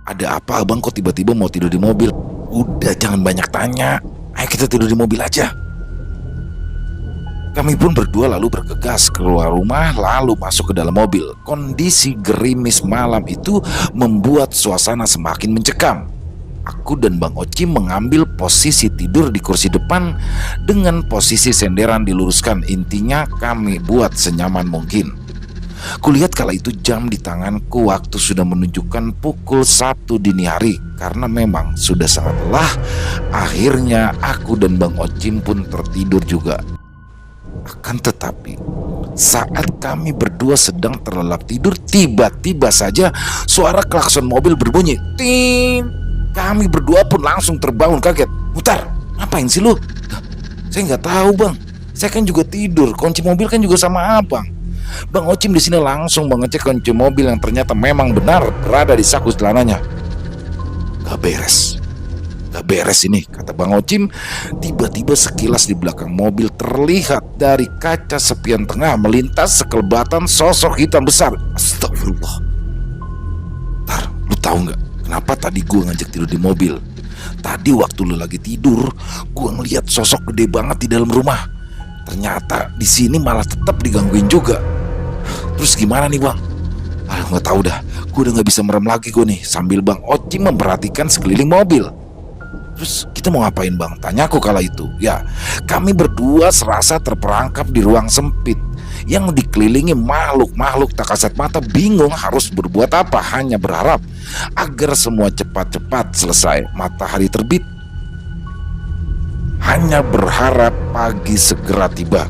ada apa abang kok tiba-tiba mau tidur di mobil?" "Udah, jangan banyak tanya, ayo kita tidur di mobil aja." Kami pun berdua lalu bergegas keluar rumah lalu masuk ke dalam mobil. Kondisi gerimis malam itu membuat suasana semakin mencekam. Aku dan Bang Ocim mengambil posisi tidur di kursi depan dengan posisi senderan diluruskan. Intinya kami buat senyaman mungkin. Kulihat kala itu jam di tanganku, waktu sudah menunjukkan pukul 1 dini hari. Karena memang sudah sangat lelah, akhirnya aku dan Bang Ocim pun tertidur juga. Akan tetapi, saat kami berdua sedang terlelap tidur, tiba-tiba saja suara klakson mobil berbunyi. Tin. Kami berdua pun langsung terbangun kaget. "Mutar, ngapain sih lu?" "Saya nggak tahu bang, saya kan juga tidur. Kunci mobil kan juga sama abang." Bang Ocim di sini langsung mengecek kunci mobil yang ternyata memang benar berada di saku celananya. Gak beres ini," kata Bang Ocim. Tiba-tiba sekilas di belakang mobil terlihat dari kaca spion tengah melintas sekelebatan sosok hitam besar. Astagfirullah. "Tar, lu tahu nggak kenapa tadi gue ngajak tidur di mobil? Tadi waktu lu lagi tidur, gue ngeliat sosok gede banget di dalam rumah. Ternyata di sini malah tetap digangguin juga. Terus gimana nih bang?" "Aduh, nggak tahu dah. Gue udah nggak bisa merem lagi gue nih." Sambil Bang Ocim memperhatikan sekeliling mobil. "Terus kita mau ngapain bang?" tanyaku kala itu. Ya, kami berdua serasa terperangkap di ruang sempit yang dikelilingi makhluk-makhluk tak kasat mata, bingung harus berbuat apa, hanya berharap agar semua cepat-cepat selesai, matahari terbit. Hanya berharap pagi segera tiba.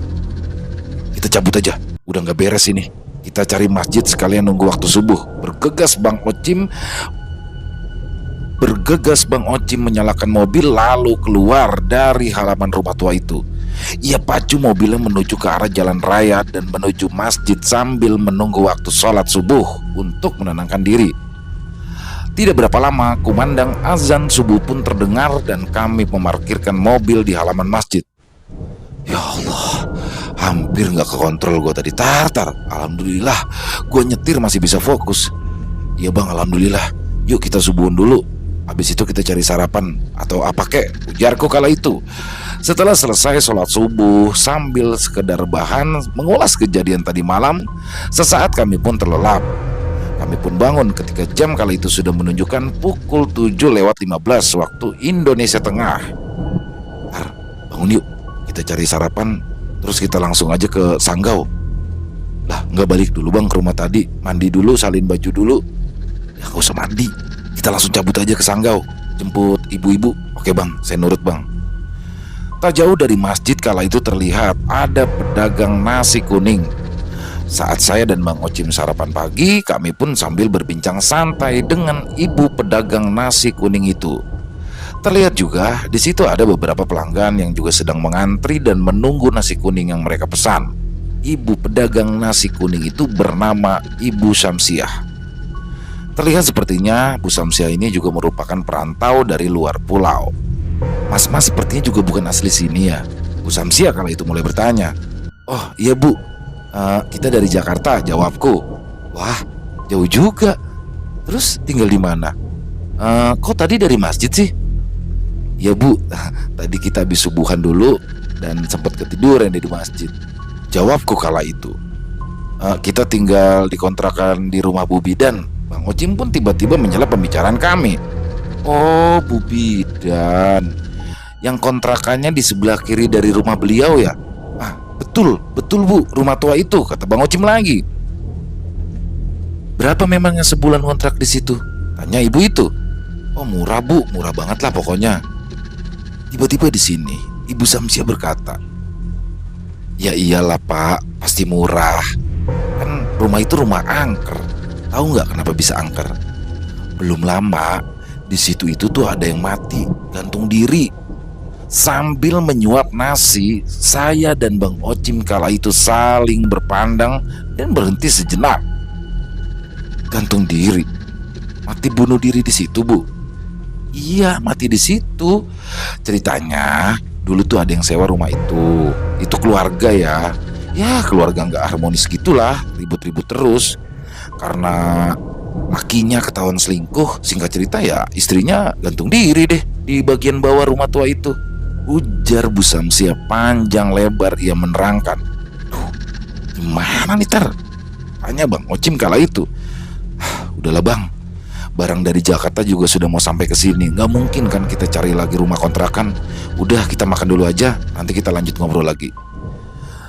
"Kita cabut aja, udah nggak beres ini. Kita cari masjid sekalian nunggu waktu subuh." Bergegas Bang Ocim menyalakan mobil lalu keluar dari halaman rumah tua itu. Ia pacu mobilnya menuju ke arah jalan raya dan menuju masjid sambil menunggu waktu sholat subuh untuk menenangkan diri. Tidak berapa lama, kumandang azan subuh pun terdengar dan kami memarkirkan mobil di halaman masjid. Ya Allah, hampir nggak kekontrol gue tadi. Tar. Alhamdulillah, gue nyetir masih bisa fokus. "Iya bang, alhamdulillah. Yuk kita subuhin dulu. Habis itu kita cari sarapan atau apa kek," ujarku kala itu. Setelah selesai sholat subuh sambil sekedar bahan mengulas kejadian tadi malam, sesaat kami pun terlelap. Kami pun bangun ketika jam kala itu sudah menunjukkan pukul 7:15 waktu Indonesia Tengah. "Tar, bangun yuk. Kita cari sarapan, terus kita langsung aja ke Sanggau." "Lah, nggak balik dulu bang ke rumah tadi? Mandi dulu, salin baju dulu." "Ya gak usah mandi, kita langsung cabut aja ke Sanggau, jemput ibu-ibu." "Oke bang, saya nurut bang." Tak jauh dari masjid kala itu terlihat ada pedagang nasi kuning. Saat saya dan Bang Ocim sarapan pagi, kami pun sambil berbincang santai dengan ibu pedagang nasi kuning itu. Terlihat juga di situ ada beberapa pelanggan yang juga sedang mengantri dan menunggu nasi kuning yang mereka pesan. Ibu pedagang nasi kuning itu bernama Ibu Syamsiah. Terlihat sepertinya Bu Syamsiah ini juga merupakan perantau dari luar pulau. "Mas sepertinya juga bukan asli sini ya?" Bu Syamsiah kala itu mulai bertanya. "Oh iya bu, kita dari Jakarta," jawabku. "Wah, jauh juga. Terus tinggal di mana? Kok tadi dari masjid sih?" "Ya bu, tadi kita habis subuhan dulu dan sempat ketiduran di masjid," jawabku kala itu. "Kita tinggal di kontrakan di rumah Bu Bidan." Bang Ocim pun tiba-tiba menyela pembicaraan kami. "Oh, Bu Bidan, yang kontrakannya di sebelah kiri dari rumah beliau ya?" "Ah, betul bu, rumah tua itu," kata Bang Ocim lagi. "Berapa memangnya sebulan kontrak di situ?" tanya ibu itu. "Oh murah bu, murah banget lah pokoknya." Tiba-tiba di sini Ibu Syamsiah berkata, "Ya iyalah pak, pasti murah. Kan rumah itu rumah angker. Tahu nggak kenapa bisa angker? Belum lama di situ itu tuh ada yang mati gantung diri. Sambil menyuap nasi, saya dan Bang Ocim kala itu saling berpandang dan berhenti sejenak. Gantung diri, mati bunuh diri di situ, Bu? Iya, mati di situ. Ceritanya dulu tuh ada yang sewa rumah itu. Itu keluarga ya. Ya keluarga nggak harmonis gitulah, ribut-ribut terus. Karena lakinya ketahuan selingkuh, singkat cerita ya istrinya gantung diri deh di bagian bawah rumah tua itu. Ujar Bu Samsia panjang lebar ia menerangkan. Duh, gimana nih Tar? Tanya Bang Ocim kala itu. Udahlah Bang, barang dari Jakarta juga sudah mau sampai ke sini. Nggak mungkin kan kita cari lagi rumah kontrakan. Udah kita makan dulu aja, nanti kita lanjut ngobrol lagi.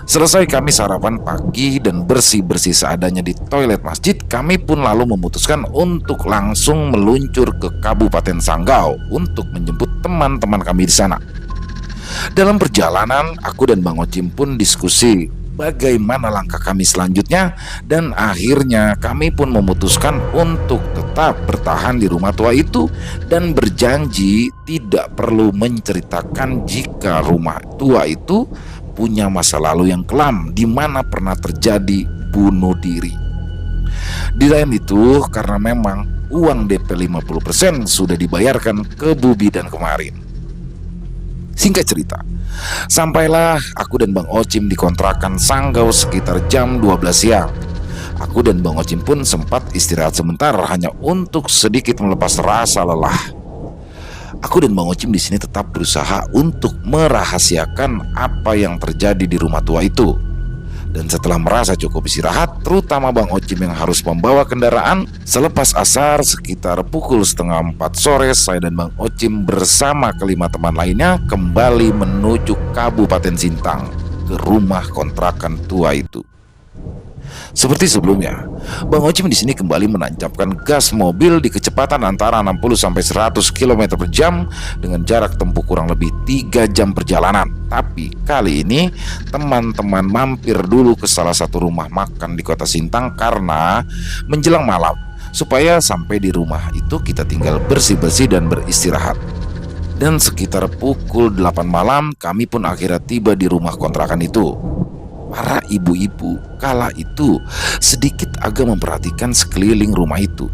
Selesai kami sarapan pagi dan bersih-bersih seadanya di toilet masjid, kami pun lalu memutuskan untuk langsung meluncur ke Kabupaten Sanggau untuk menjemput teman-teman kami di sana. Dalam perjalanan, aku dan Bang Ocim pun diskusi bagaimana langkah kami selanjutnya, dan akhirnya kami pun memutuskan untuk tetap bertahan di rumah tua itu dan berjanji tidak perlu menceritakan jika rumah tua itu punya masa lalu yang kelam di mana pernah terjadi bunuh diri. Di lain itu, karena memang uang DP 50% sudah dibayarkan ke Bu Bidan kemarin. Singkat cerita, sampailah aku dan Bang Ocim di kontrakan Sanggau sekitar jam 12 siang. Aku dan Bang Ocim pun sempat istirahat sebentar hanya untuk sedikit melepas rasa lelah. Aku dan Bang Ocim di sini tetap berusaha untuk merahasiakan apa yang terjadi di rumah tua itu. Dan setelah merasa cukup istirahat, terutama Bang Ocim yang harus membawa kendaraan, selepas asar sekitar pukul 3:30 sore, saya dan Bang Ocim bersama kelima teman lainnya kembali menuju Kabupaten Sintang ke rumah kontrakan tua itu. Seperti sebelumnya, Bang Ocim di sini kembali menancapkan gas mobil di kecepatan antara 60 sampai 100 km per jam dengan jarak tempuh kurang lebih 3 jam perjalanan. Tapi kali ini teman-teman mampir dulu ke salah satu rumah makan di kota Sintang karena menjelang malam, supaya sampai di rumah itu kita tinggal bersih-bersih dan beristirahat. Dan sekitar pukul 8 malam kami pun akhirnya tiba di rumah kontrakan itu. Para ibu-ibu kala itu sedikit agak memperhatikan sekeliling rumah itu.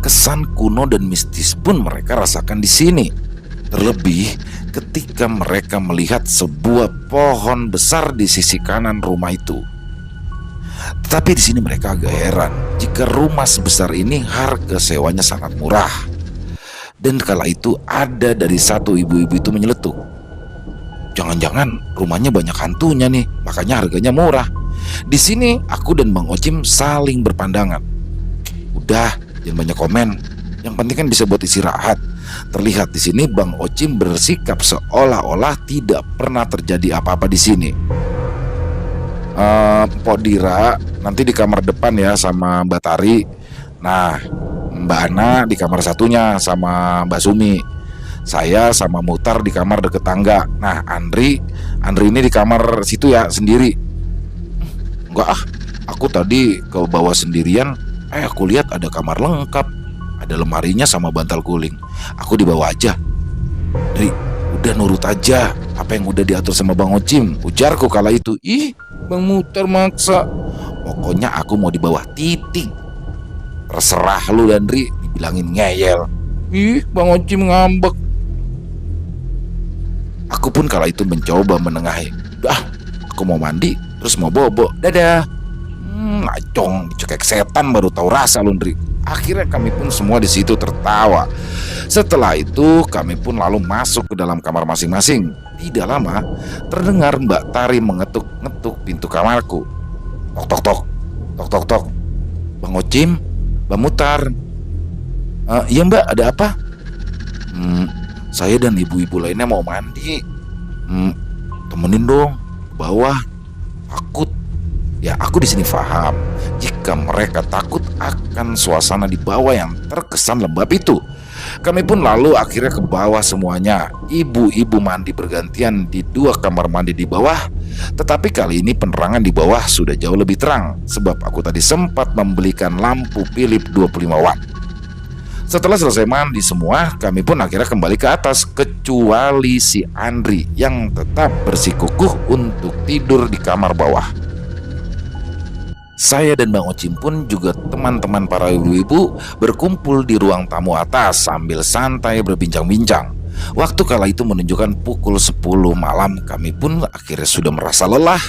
Kesan kuno dan mistis pun mereka rasakan di sini. Terlebih ketika mereka melihat sebuah pohon besar di sisi kanan rumah itu. Tetapi di sini mereka agak heran jika rumah sebesar ini harga sewanya sangat murah. Dan kala itu ada dari satu ibu-ibu itu menyeletuk. Jangan-jangan rumahnya banyak hantunya nih, makanya harganya murah. Di sini aku dan Bang Ocim saling berpandangan. Udah, jangan banyak komen. Yang penting kan bisa buat istirahat. Terlihat di sini Bang Ocim bersikap seolah-olah tidak pernah terjadi apa-apa di sini. Mpok Dira nanti di kamar depan ya sama Mbak Tari. Nah, Mbak Ana di kamar satunya sama Mbak Sumi. Saya sama Mutar di kamar deket tangga. Nah, Andri ini di kamar situ ya sendiri. Enggak ah, aku tadi ke bawah sendirian. Aku lihat ada kamar lengkap, ada lemarinya sama bantal guling. Aku di bawah aja. Dri, udah nurut aja apa yang udah diatur sama Bang Ocim, ujarku kala itu. Ih, Bang Mutar maksa. Pokoknya aku mau di bawah titik. Terserah lu Dandri, dibilangin ngeyel. Ih, Bang Ocim ngambek. Aku pun kala itu mencoba menengahi. Dah, aku mau mandi, terus mau bobo. Dadah. Ngacong, dicekek setan baru tahu rasa Lundri. Akhirnya kami pun semua di situ tertawa. Setelah itu kami pun lalu masuk ke dalam kamar masing-masing. Tidak lama terdengar Mbak Tari mengetuk-ngetuk pintu kamarku. Tok tok tok, tok tok tok. Bang Ocim, Bang Mutar. Iya Mbak, ada apa? Saya dan ibu-ibu lainnya mau mandi. Temenin dong, ke bawah. Takut. Ya aku di sini paham jika mereka takut akan suasana di bawah yang terkesan lembab itu. Kami pun lalu akhirnya ke bawah semuanya. Ibu-ibu mandi bergantian di 2 kamar mandi di bawah. Tetapi kali ini penerangan di bawah sudah jauh lebih terang, sebab aku tadi sempat membelikan lampu Philips 25 watt. Setelah selesai mandi semua, kami pun akhirnya kembali ke atas, kecuali si Andri yang tetap bersikukuh untuk tidur di kamar bawah. Saya dan Bang Ocim pun juga teman-teman para ibu-ibu berkumpul di ruang tamu atas sambil santai berbincang-bincang. Waktu kala itu menunjukkan pukul 10 malam. Kami pun akhirnya sudah merasa lelah,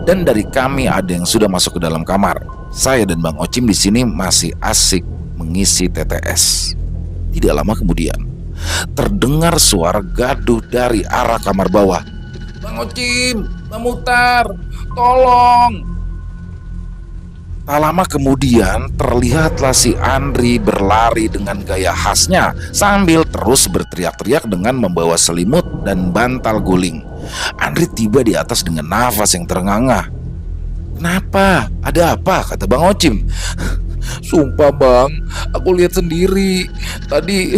dan dari kami ada yang sudah masuk ke dalam kamar. Saya dan Bang Ocim di sini masih asik mengisi TTS. Tidak lama kemudian terdengar suara gaduh dari arah kamar bawah. "Bang Ocim, Bang Muhtar, tolong!" Tak lama kemudian terlihatlah si Andri berlari dengan gaya khasnya sambil terus berteriak-teriak dengan membawa selimut dan bantal guling. Andri tiba di atas dengan nafas yang terengah-engah. "Kenapa? Ada apa?" kata Bang Ocim. "Sumpah bang, aku lihat sendiri. Tadi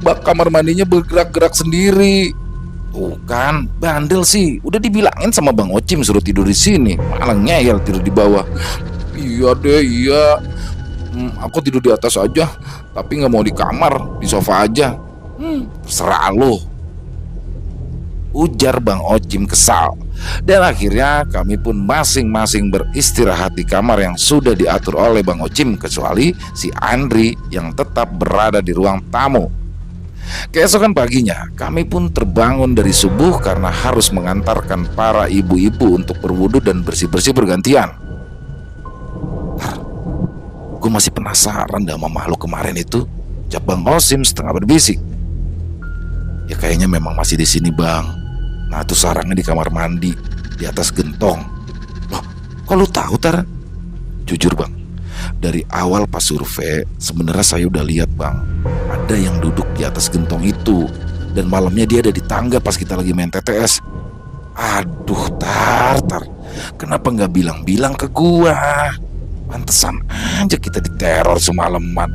bak kamar mandinya bergerak-gerak sendiri." "Tuh kan, bandel sih. Udah dibilangin sama Bang Ocim suruh tidur di sini, malah ngeyel tidur di bawah." "Iya deh, iya. Aku tidur di atas aja, tapi nggak mau di kamar, di sofa aja." "Terserah lo," ujar Bang Ocim kesal. Dan akhirnya kami pun masing-masing beristirahat di kamar yang sudah diatur oleh Bang Ocim, kecuali si Andri yang tetap berada di ruang tamu. Keesokan paginya kami pun terbangun dari subuh karena harus mengantarkan para ibu-ibu untuk berwudu dan bersih-bersih bergantian. "Gue masih penasaran sama makhluk kemarin itu," ucap Bang Ocim setengah berbisik. "Ya kayaknya memang masih di sini bang. Nah tuh sarangnya di kamar mandi, di atas gentong." "Loh, kok lu tahu Tar?" "Jujur bang, dari awal pas survei sebenarnya saya udah lihat bang, ada yang duduk di atas gentong itu. Dan malamnya dia ada di tangga pas kita lagi main TTS. Aduh Tar, kenapa nggak bilang-bilang ke gua? Pantesan aja kita diteror semalaman.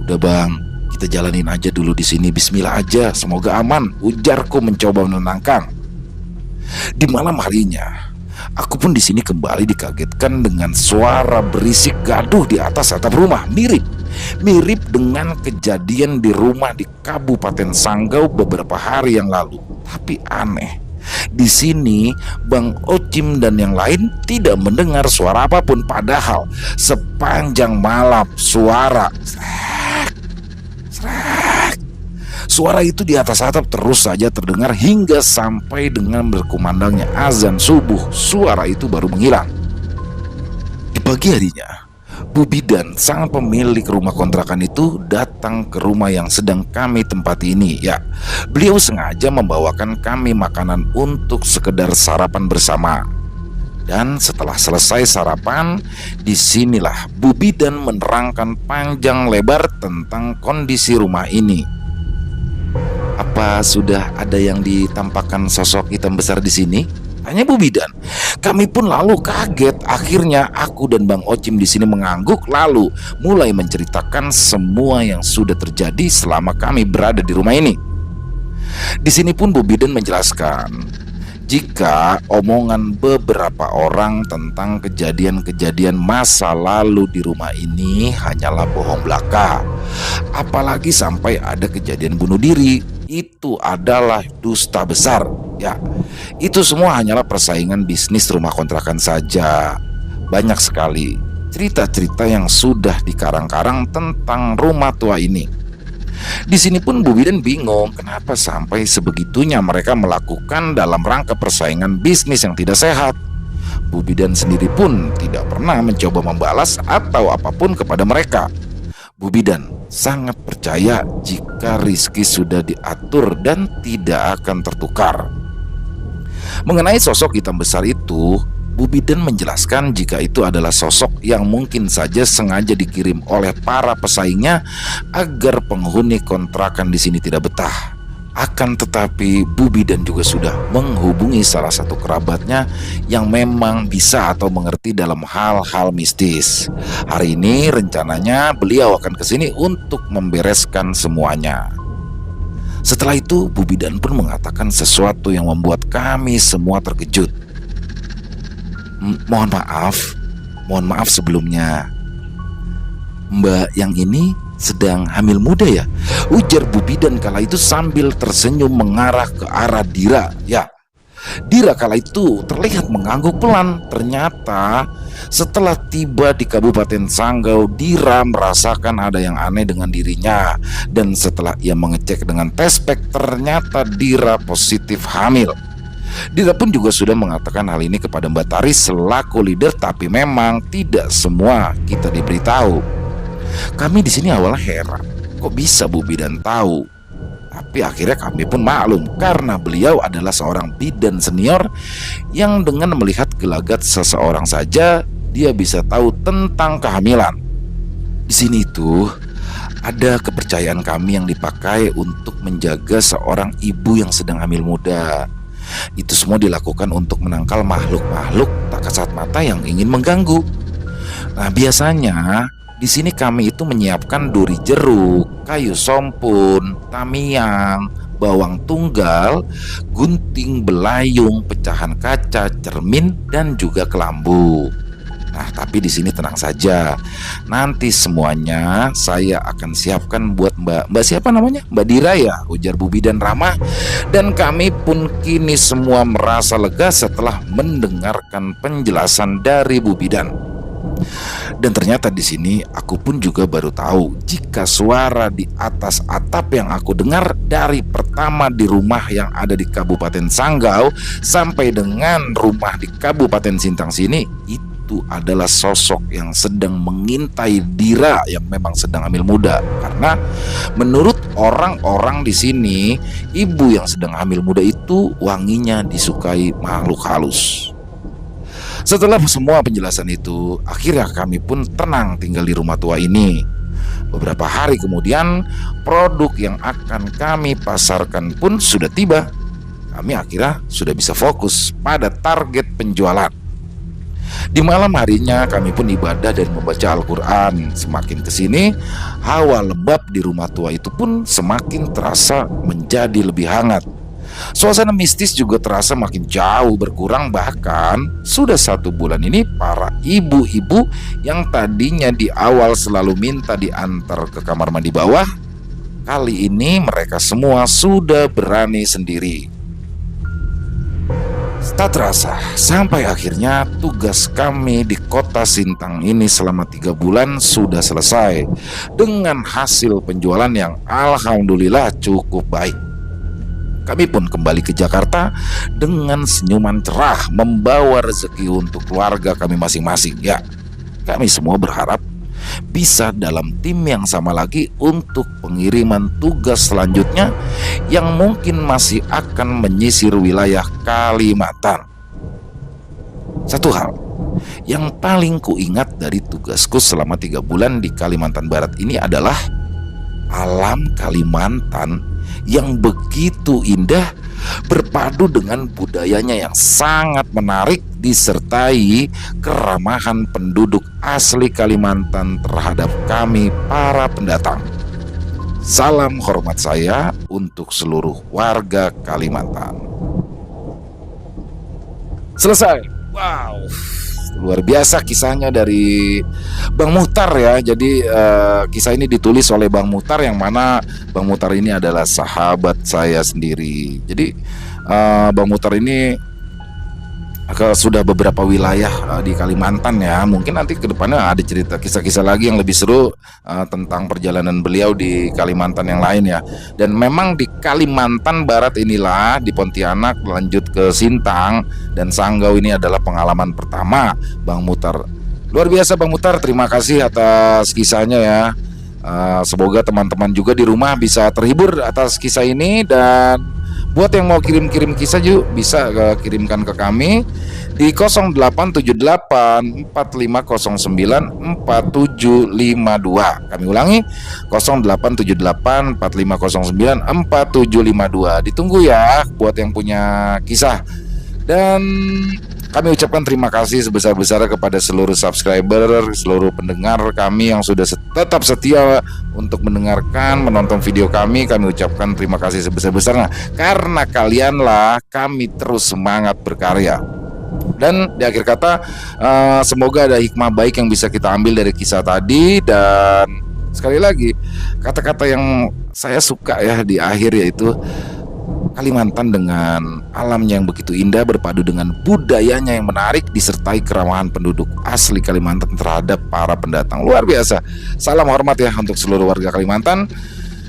Udah bang, kita jalanin aja dulu di sini. Bismillah aja, semoga aman," ujarku mencoba menenangkan. Di malam harinya, aku pun di sini kembali dikagetkan dengan suara berisik gaduh di atas atap rumah. Mirip dengan kejadian di rumah di Kabupaten Sanggau beberapa hari yang lalu. Tapi aneh, di sini Bang Ocim dan yang lain tidak mendengar suara apapun, padahal sepanjang malam suara itu di atas atap terus saja terdengar hingga sampai dengan berkumandangnya azan subuh. Suara itu baru menghilang. Di pagi harinya, Bu Bidan, sang pemilik rumah kontrakan itu datang ke rumah yang sedang kami tempati ini. Ya, beliau sengaja membawakan kami makanan untuk sekedar sarapan bersama. Dan setelah selesai sarapan, disinilah Bu Bidan menerangkan panjang lebar tentang kondisi rumah ini. "Apa sudah ada yang ditampakkan sosok hitam besar di sini?" tanya Bu Bidan. Kami pun lalu kaget. Akhirnya aku dan Bang Ocim di sini mengangguk lalu mulai menceritakan semua yang sudah terjadi selama kami berada di rumah ini. Di sini pun Bu Bidan menjelaskan jika omongan beberapa orang tentang kejadian-kejadian masa lalu di rumah ini hanyalah bohong belaka. Apalagi sampai ada kejadian bunuh diri, itu adalah dusta besar. Ya, itu semua hanyalah persaingan bisnis rumah kontrakan saja. Banyak sekali cerita-cerita yang sudah dikarang-karang tentang rumah tua ini. Di sini pun Bu Bidan bingung kenapa sampai sebegitunya mereka melakukan dalam rangka persaingan bisnis yang tidak sehat. Bu Bidan sendiri pun tidak pernah mencoba membalas atau apapun kepada mereka. Bu Bidan sangat percaya jika rizki sudah diatur dan tidak akan tertukar. Mengenai sosok hitam besar itu, Bu Bidan menjelaskan jika itu adalah sosok yang mungkin saja sengaja dikirim oleh para pesaingnya agar penghuni kontrakan di sini tidak betah. Akan tetapi Bu Bidan juga sudah menghubungi salah satu kerabatnya yang memang bisa atau mengerti dalam hal-hal mistis. Hari ini rencananya beliau akan ke sini untuk membereskan semuanya. Setelah itu Bu Bidan pun mengatakan sesuatu yang membuat kami semua terkejut. Mohon maaf sebelumnya. Mbak yang ini sedang hamil muda ya?" ujar Bu Bidan kala itu sambil tersenyum mengarah ke arah Dira. Ya, Dira kala itu terlihat mengangguk pelan. Ternyata setelah tiba di Kabupaten Sanggau, Dira merasakan ada yang aneh dengan dirinya. Dan setelah ia mengecek dengan tes pack, ternyata Dira positif hamil. Dira pun juga sudah mengatakan hal ini kepada Mbak Tari selaku leader, tapi memang tidak semua kita diberitahu. Kami di sini awalnya heran, kok bisa Bu Bidan tahu? Tapi akhirnya kami pun maklum karena beliau adalah seorang bidan senior yang dengan melihat gelagat seseorang saja dia bisa tahu tentang kehamilan. Di sini tuh ada kepercayaan kami yang dipakai untuk menjaga seorang ibu yang sedang hamil muda. Itu semua dilakukan untuk menangkal makhluk-makhluk tak kasat mata yang ingin mengganggu. Nah, biasanya di sini kami itu menyiapkan duri jeruk, kayu sompun, tamiang, bawang tunggal, gunting belayung, pecahan kaca, cermin, dan juga kelambu. Nah, tapi di sini tenang saja. Nanti semuanya saya akan siapkan buat Mbak siapa namanya? Mbak Dira ya, ujar Bu Bidan ramah. Dan kami pun kini semua merasa lega setelah mendengarkan penjelasan dari Bu Bidan. Dan ternyata di sini aku pun juga baru tahu jika suara di atas atap yang aku dengar dari pertama di rumah yang ada di Kabupaten Sanggau sampai dengan rumah di Kabupaten Sintang sini, itu adalah sosok yang sedang mengintai Dira yang memang sedang hamil muda. Karena menurut orang-orang di sini, ibu yang sedang hamil muda itu wanginya disukai makhluk halus. Setelah semua penjelasan itu, akhirnya kami pun tenang tinggal di rumah tua ini. Beberapa hari kemudian, produk yang akan kami pasarkan pun sudah tiba. Kami akhirnya sudah bisa fokus pada target penjualan. Di malam harinya kami pun ibadah dan membaca Al-Quran. Semakin kesini, hawa lembab di rumah tua itu pun semakin terasa menjadi lebih hangat. Suasana mistis juga terasa makin jauh berkurang. Bahkan sudah 1 bulan ini para ibu-ibu yang tadinya di awal selalu minta diantar ke kamar mandi bawah, kali ini mereka semua sudah berani sendiri. Tak terasa sampai akhirnya tugas kami di kota Sintang ini selama 3 bulan sudah selesai dengan hasil penjualan yang alhamdulillah cukup baik. Kami pun kembali ke Jakarta dengan senyuman cerah membawa rezeki untuk keluarga kami masing-masing. Ya, kami semua berharap bisa dalam tim yang sama lagi untuk pengiriman tugas selanjutnya yang mungkin masih akan menyisir wilayah Kalimantan. Satu hal yang paling kuingat dari tugasku selama 3 bulan di Kalimantan Barat ini adalah alam Kalimantan yang begitu indah berpadu dengan budayanya yang sangat menarik disertai keramahan penduduk asli Kalimantan terhadap kami para pendatang. Salam hormat saya untuk seluruh warga Kalimantan. Selesai. Wow, luar biasa kisahnya dari Bang Muhtar ya. Jadi kisah ini ditulis oleh Bang Muhtar, yang mana Bang Muhtar ini adalah sahabat saya sendiri. Jadi Bang Muhtar ini sudah beberapa wilayah di Kalimantan ya. Mungkin nanti kedepannya ada cerita kisah-kisah lagi yang lebih seru tentang perjalanan beliau di Kalimantan yang lain ya. Dan memang di Kalimantan Barat inilah, di Pontianak lanjut ke Sintang dan Sanggau, ini adalah pengalaman pertama Bang Muhtar. Luar biasa Bang Muhtar, terima kasih atas kisahnya ya. Semoga teman-teman juga di rumah bisa terhibur atas kisah ini. Dan buat yang mau kirim-kirim kisah juga bisa kirimkan ke kami di 0878 4509 4752. Kami ulangi 0878 4509 4752. Ditunggu ya buat yang punya kisah. Dan kami ucapkan terima kasih sebesar-besarnya kepada seluruh subscriber, seluruh pendengar kami yang sudah tetap setia untuk mendengarkan, menonton video kami. Kami ucapkan terima kasih sebesar-besarnya. Karena kalianlah kami terus semangat berkarya. Dan di akhir kata, semoga ada hikmah baik yang bisa kita ambil dari kisah tadi. Dan Sekali lagi, kata-kata yang saya suka ya di akhir yaitu Kalimantan dengan alamnya yang begitu indah berpadu dengan budayanya yang menarik disertai keramahan penduduk asli Kalimantan terhadap para pendatang. Luar biasa. Salam hormat ya untuk seluruh warga Kalimantan.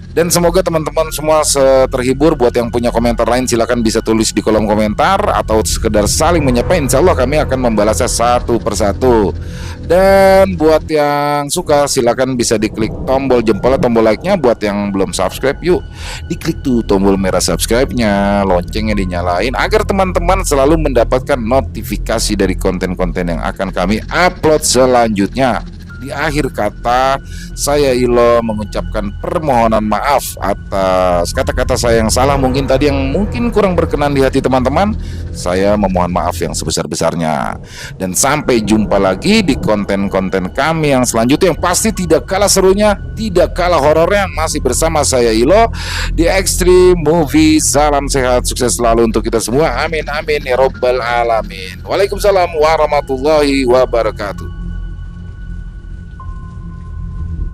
Dan semoga teman-teman semua terhibur. Buat yang punya komentar lain silakan bisa tulis di kolom komentar atau sekedar saling menyapa. Insya Allah kami akan membalasnya satu persatu. Dan buat yang suka silakan bisa diklik tombol jempol atau tombol like-nya. Buat yang belum subscribe, yuk diklik tuh tombol merah subscribe-nya, loncengnya dinyalain agar teman-teman selalu mendapatkan notifikasi dari konten-konten yang akan kami upload selanjutnya. Di akhir kata, saya Ilo mengucapkan permohonan maaf atas kata-kata saya yang salah, mungkin tadi yang mungkin kurang berkenan di hati teman-teman. Saya memohon maaf yang sebesar-besarnya. Dan sampai jumpa lagi di konten-konten kami yang selanjutnya, yang pasti tidak kalah serunya, tidak kalah horornya, masih bersama saya Ilo di Extreme Movie. Salam sehat, sukses selalu untuk kita semua. Amin amin ya robbal alamin. Waalaikumsalam warahmatullahi wabarakatuh.